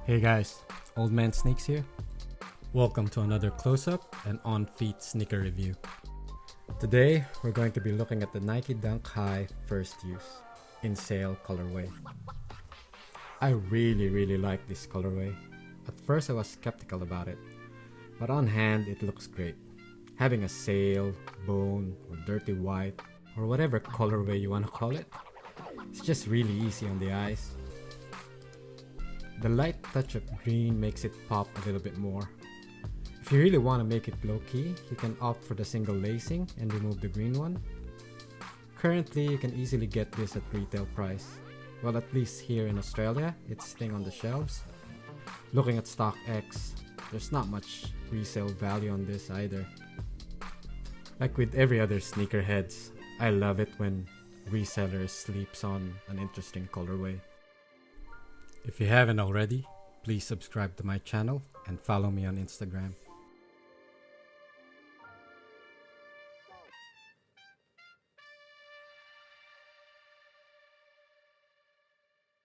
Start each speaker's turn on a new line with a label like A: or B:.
A: Hey guys, Oldmansneaks here. Welcome to another close-up and on-feet sneaker review. Today, we're going to be looking at the Nike Dunk High First Use in Sail colorway. I really like this colorway. At first I was skeptical about it, but on hand it looks great. Having a sail, bone, or dirty white, or whatever colorway you want to call it, it's just really easy on the eyes. The light touch of green makes it pop a little bit more. If you really want to make it low-key, you can opt for the single lacing and remove the green one. Currently, you can easily get this at retail price. Well, at least here in Australia, it's staying on the shelves. Looking at StockX, there's not much resale value on this either. Like with every other sneakerheads, I love it when resellers sleeps on an interesting colorway. If you haven't already, please subscribe to my channel and follow me on Instagram.